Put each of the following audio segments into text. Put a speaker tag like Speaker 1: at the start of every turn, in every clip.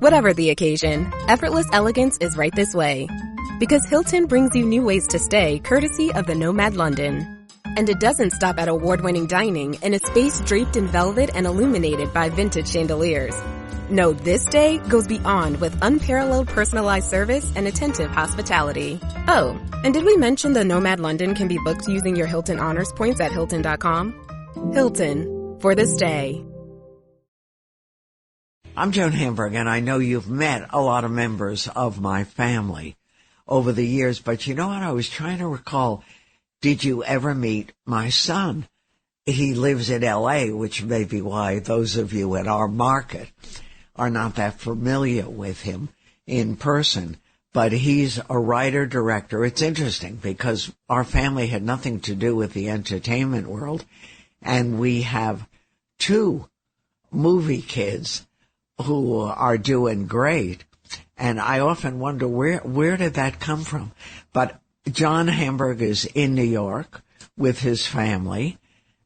Speaker 1: Whatever the occasion, effortless elegance is right this way. Because Hilton brings you new ways to stay courtesy of the Nomad London. And it doesn't stop at award-winning dining in a space draped in velvet and illuminated by vintage chandeliers. No, this day goes beyond with unparalleled personalized service and attentive hospitality. Oh, and did we mention the Nomad London can be booked using your Hilton Honors points at Hilton.com? Hilton, for the stay.
Speaker 2: I'm Joan Hamburg, and I know you've met a lot of members of my family over the years, but you know what? I was trying to recall, did you ever meet my son? He lives in L.A., which may be why those of you at our market are not that familiar with him in person. But he's a writer-director. It's interesting because our family had nothing to do with the entertainment world, and we have two movie kids who are doing great. And I often wonder where did that come from? But John Hamburg is in New York with his family,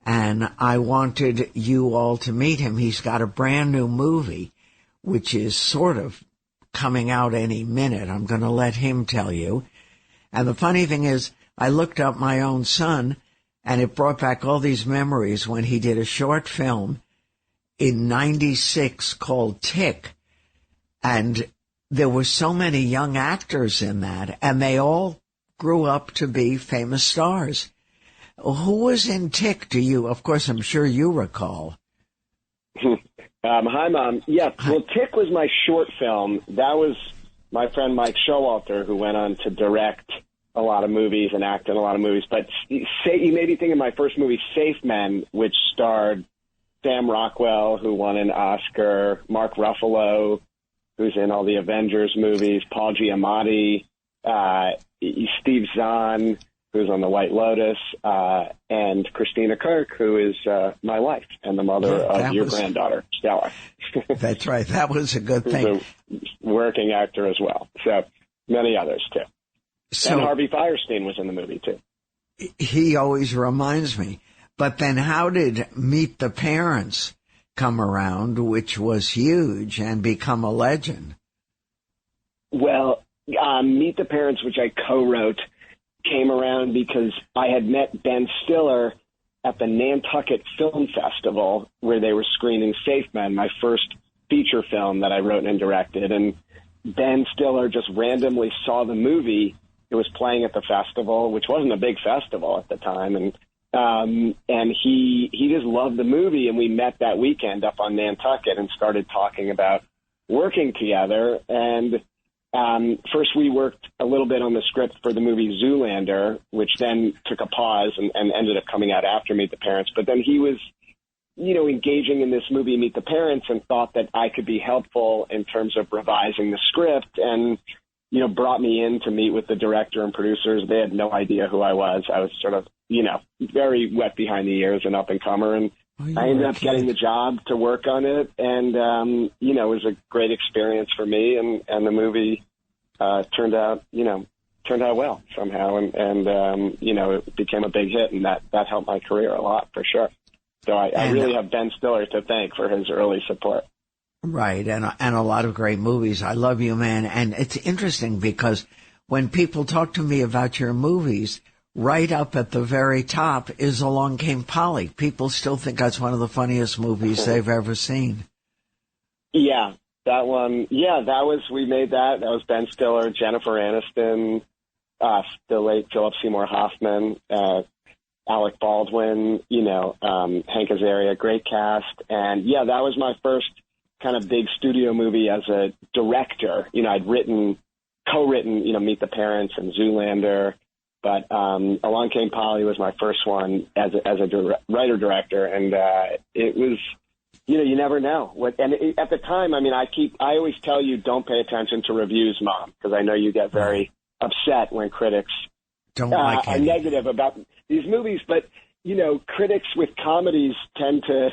Speaker 2: and I wanted you all to meet him. He's got a brand new movie, which is sort of coming out any minute. I'm going to let him tell you. And the funny thing is, I looked up my own son, and it brought back all these memories when he did a short film in 96 called Tick. And there were so many young actors in that, and they all grew up to be famous stars. Who was in Tick? Do you? Of course, I'm sure you recall.
Speaker 3: Hi, Mom. Yeah, well, Tick was my short film. That was my friend Mike Showalter, who went on to direct a lot of movies and act in a lot of movies. But you may be thinking of my first movie, Safe Men, which starred Sam Rockwell, who won an Oscar, Mark Ruffalo, who's in all the Avengers movies, Paul Giamatti, Steve Zahn, who's on The White Lotus, and Christina Kirk, who is my wife and the mother of your granddaughter, Stella.
Speaker 2: That's right. That was a good thing.
Speaker 3: Who's a working actor as well. So many others, too. And Harvey Fierstein was in the movie, too.
Speaker 2: He always reminds me. But then how did Meet the Parents come around, which was huge, and become a legend?
Speaker 3: Well, Meet the Parents, which I co-wrote, came around because I had met Ben Stiller at the Nantucket Film Festival where they were screening Safe Men, my first feature film that I wrote and directed. And Ben Stiller just randomly saw the movie. It was playing at the festival, which wasn't a big festival at the time. And he just loved the movie. And we met that weekend up on Nantucket and started talking about working together. And first, we worked a little bit on the script for the movie Zoolander, which then took a pause and ended up coming out after Meet the Parents. But then he was, engaging in this movie, Meet the Parents, and thought that I could be helpful in terms of revising the script and, brought me in to meet with the director and producers. They had no idea who I was. I was sort of, very wet behind the ears and up and comer. And I ended up getting the job to work on it, and it was a great experience for me, and the movie turned out well somehow, and it became a big hit, and that helped my career a lot for sure. So I really have Ben Stiller to thank for his early support.
Speaker 2: Right, and a lot of great movies. I love you, man, and it's interesting because when people talk to me about your movies, right up at the very top is Along Came Polly. People still think that's one of the funniest movies they've ever seen.
Speaker 3: Yeah, that one. Yeah, we made that. That was Ben Stiller, Jennifer Aniston, the late Philip Seymour Hoffman, Alec Baldwin, Hank Azaria, great cast. And yeah, that was my first kind of big studio movie as a director. I'd co-written, Meet the Parents and Zoolander. But Along Came Polly was my first one as a writer-director, and it was, you never know. At the time, I always tell you, don't pay attention to reviews, Mom, because I know you get very upset when critics are negative about these movies. But, critics with comedies tend to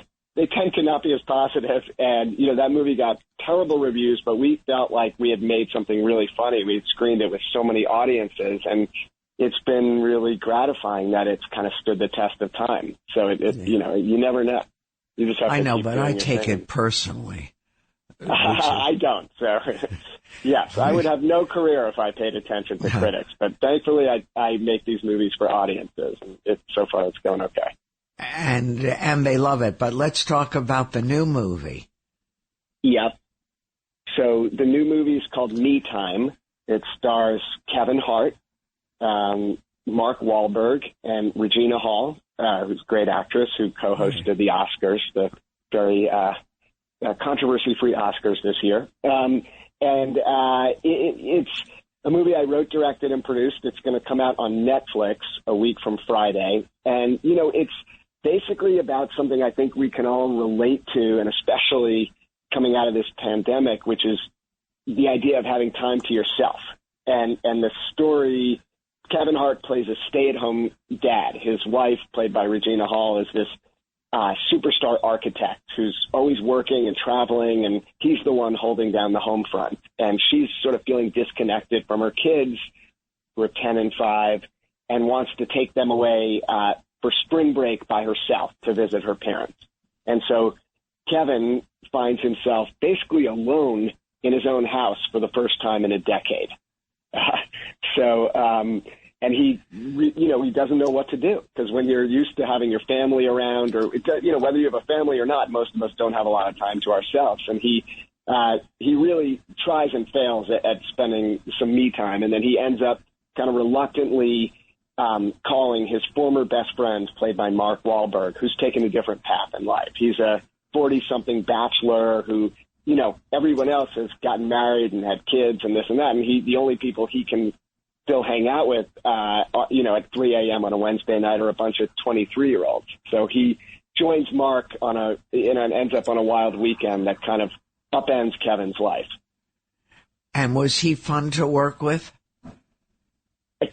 Speaker 3: not be as positive, and, that movie got terrible reviews, but we felt like we had made something really funny. We had screened it with so many audiences, and it's been really gratifying that it's kind of stood the test of time. So you never know. You just have to
Speaker 2: but I take it personally when
Speaker 3: I don't. So, yes, I would have no career if I paid attention to critics. But thankfully, I make these movies for audiences, and so far it's going okay.
Speaker 2: And they love it. But let's talk about the new movie.
Speaker 3: Yep. So the new movie is called Me Time. It stars Kevin Hart, Mark Wahlberg, and Regina Hall, who's a great actress who co-hosted the Oscars, the very controversy-free Oscars this year. It's a movie I wrote, directed, and produced. It's going to come out on Netflix a week from Friday. And, it's basically about something I think we can all relate to, and especially coming out of this pandemic, which is the idea of having time to yourself. And the story, Kevin Hart plays a stay-at-home dad. His wife, played by Regina Hall, is this superstar architect who's always working and traveling, and he's the one holding down the home front. And she's sort of feeling disconnected from her kids, who are 10 and 5, and wants to take them away for spring break by herself to visit her parents. And so Kevin finds himself basically alone in his own house for the first time in a decade. And he doesn't know what to do, because when you're used to having your family around, or, whether you have a family or not, most of us don't have a lot of time to ourselves. And he really tries and fails at spending some me time. And then he ends up kind of reluctantly calling his former best friend, played by Mark Wahlberg, who's taken a different path in life. He's a 40-something bachelor who, everyone else has gotten married and had kids and this and that. And the only people he can still hang out with, at 3 a.m. on a Wednesday night are a bunch of 23-year-olds. So he joins Mark and ends up on a wild weekend that kind of upends Kevin's life.
Speaker 2: And was he fun to work with?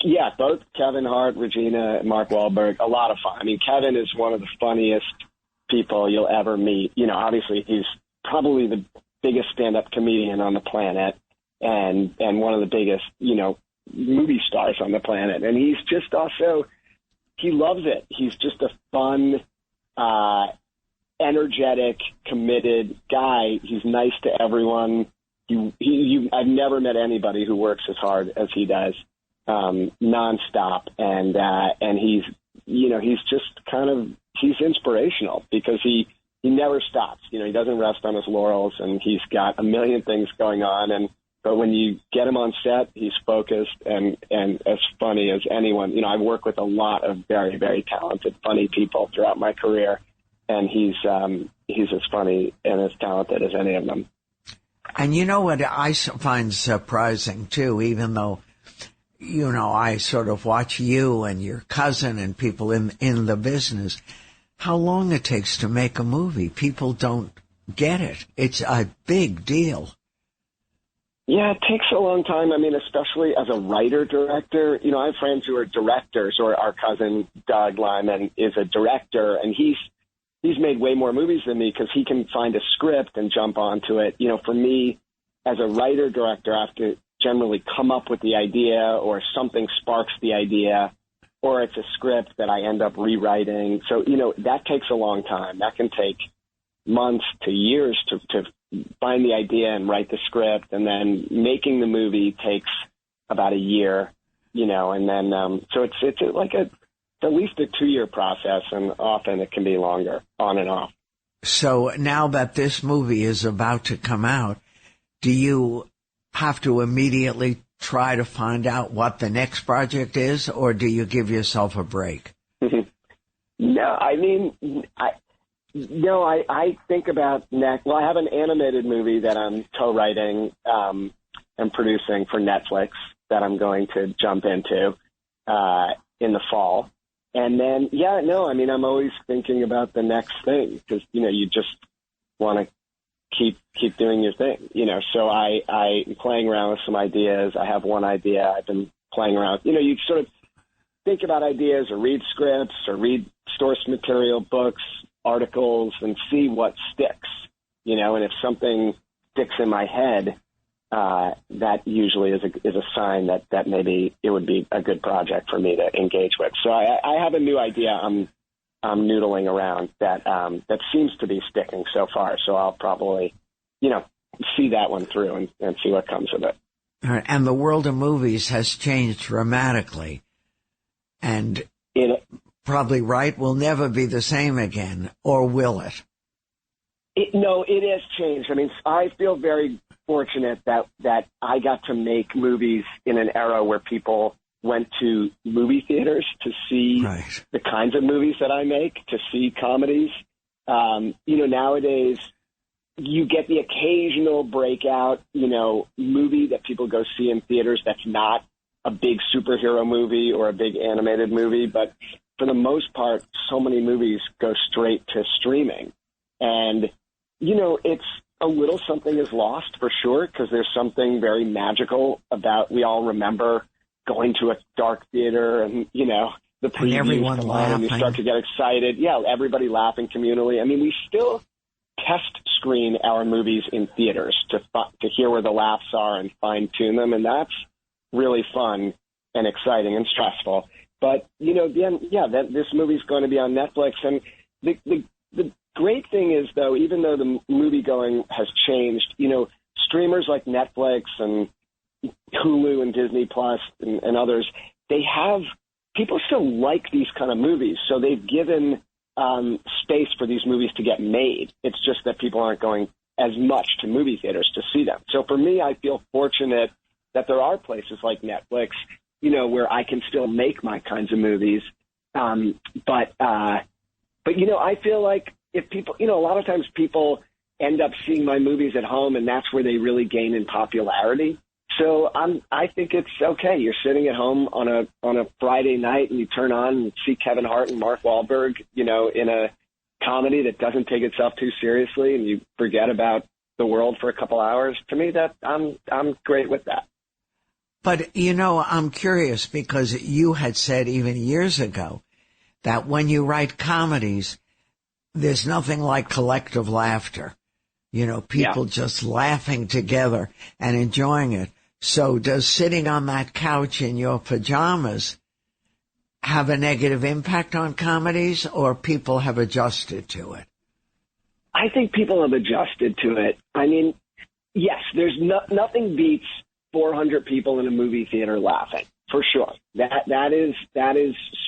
Speaker 3: Yeah, both Kevin Hart, Regina, and Mark Wahlberg, a lot of fun. I mean, Kevin is one of the funniest people you'll ever meet. Obviously he's probably the biggest stand-up comedian on the planet, and one of the biggest, movie stars on the planet. And he's just also, he loves it. He's just a fun, energetic, committed guy. He's nice to everyone. I've never met anybody who works as hard as he does, nonstop. And he's just he's inspirational, because he never stops. He doesn't rest on his laurels, and he's got a million things going on. But when you get him on set, he's focused and as funny as anyone. I've worked with a lot of very, very talented, funny people throughout my career, and he's as funny and as talented as any of them.
Speaker 2: And you know what I find surprising, too, even though, I sort of watch you and your cousin and people in the business, how long it takes to make a movie. People don't get it. It's a big deal.
Speaker 3: Yeah, it takes a long time. I mean, especially as a writer-director. I have friends who are directors, or our cousin Doug Lyman is a director, and he's made way more movies than me, because he can find a script and jump onto it. For me, as a writer-director, I have to generally come up with the idea, or something sparks the idea, or it's a script that I end up rewriting. So, that takes a long time. That can take months to years to find the idea and write the script, and then making the movie takes about a year, and then so it's like at least a 2-year process, and often it can be longer, on and off.
Speaker 2: So now that this movie is about to come out, do you have to immediately try to find out what the next project is, or do you give yourself a break?
Speaker 3: No, I mean, I think about next. Well, I have an animated movie that I'm co-writing and producing for Netflix that I'm going to jump into in the fall. And then, I'm always thinking about the next thing, because, you just want to keep doing your thing, So I'm playing around with some ideas. I have one idea I've been playing around. You sort of think about ideas, or read scripts, or read source material, books, articles, and see what sticks, and if something sticks in my head, that usually is a sign that maybe it would be a good project for me to engage with. So I have a new idea I'm noodling around that seems to be sticking so far. So I'll probably, see that one through and see what comes of it.
Speaker 2: All right. And the world of movies has changed dramatically. And probably right, will never be the same again, or will it?
Speaker 3: No, it has changed. I mean, I feel very fortunate that I got to make movies in an era where people went to movie theaters to see the kinds of movies that I make, to see comedies. Nowadays, you get the occasional breakout, movie that people go see in theaters that's not a big superhero movie or a big animated movie. But for the most part, so many movies go straight to streaming. And, it's a little something is lost for sure, because there's something very magical about, we all remember going to a dark theater and, the previews come on and you start to get excited. Yeah, everybody laughing communally. I mean, we still test screen our movies in theaters to hear where the laughs are and fine tune them, and that's really fun and exciting and stressful. But this movie's going to be on Netflix, and the great thing is, though, even though the movie going has changed, streamers like Netflix and Hulu and Disney Plus and others, people still like these kind of movies, so they've given space for these movies to get made. It's just that people aren't going as much to movie theaters to see them. So for me, I feel fortunate that there are places like Netflix, where I can still make my kinds of movies. But I feel like if people, a lot of times people end up seeing my movies at home, and that's where they really gain in popularity. So I think it's okay. You're sitting at home on a Friday night and you turn on and see Kevin Hart and Mark Wahlberg, in a comedy that doesn't take itself too seriously, and you forget about the world for a couple hours. To me, that I'm great with that.
Speaker 2: But, I'm curious, because you had said even years ago that when you write comedies, there's nothing like collective laughter. People just laughing together and enjoying it. So does sitting on that couch in your pajamas have a negative impact on comedies, or people have adjusted to it?
Speaker 3: I think people have adjusted to it. I mean, yes, there's nothing beats 400 people in a movie theater laughing, for sure. That is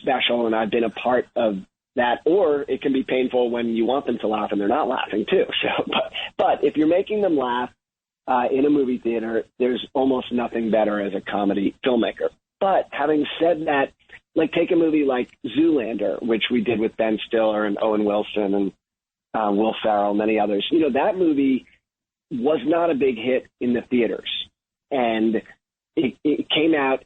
Speaker 3: special, and I've been a part of that. Or it can be painful when you want them to laugh and they're not laughing too. So, but if you're making them laugh in a movie theater, there's almost nothing better as a comedy filmmaker. But having said that, like, take a movie like Zoolander, which we did with Ben Stiller and Owen Wilson and Will Ferrell, many others. That movie was not a big hit in the theaters. And it came out,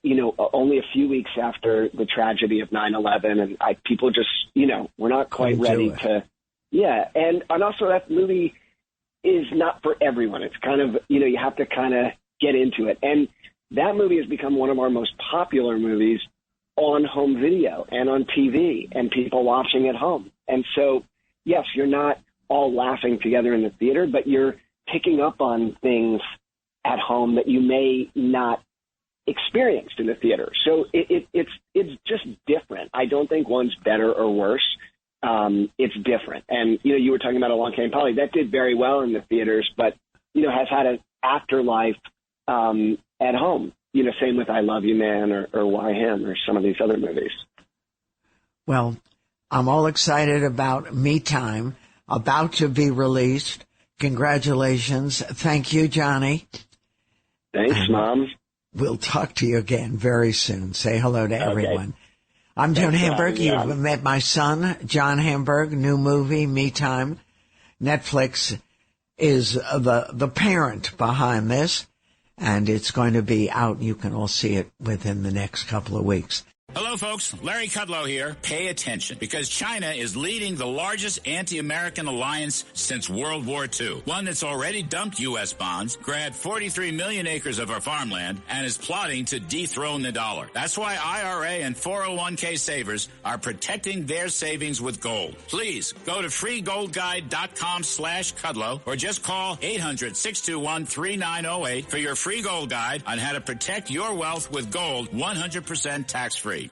Speaker 3: only a few weeks after the tragedy of 9/11, and people just, were not quite ready to. Yeah, and also that movie is not for everyone. It's kind of, you have to kind of get into it. And that movie has become one of our most popular movies on home video and on TV, and people watching at home. And so, yes, you're not all laughing together in the theater, but you're picking up on things at home that you may not experienced in the theater. So it's just different. I don't think one's better or worse. It's different. And, you were talking about Along Came Polly. That did very well in the theaters, but, has had an afterlife at home. Same with I Love You Man or Why Him or some of these other movies.
Speaker 2: Well, I'm all excited about Me Time, about to be released. Congratulations. Thank you, Johnny.
Speaker 3: Thanks, Mom.
Speaker 2: We'll talk to you again very soon. Say hello to everyone. I'm Joan Hamburg. You've met my son, John Hamburg. New movie, Me Time. Netflix is the parent behind this, and it's going to be out. You can all see it within the next couple of weeks.
Speaker 4: Hello, folks. Larry Kudlow here. Pay attention, because China is leading the largest anti-American alliance since World War II, one that's already dumped U.S. bonds, grabbed 43 million acres of our farmland, and is plotting to dethrone the dollar. That's why IRA and 401k savers are protecting their savings with gold. Please go to freegoldguide.com/Kudlow or just call 800-621-3908 for your free gold guide on how to protect your wealth with gold 100% tax-free.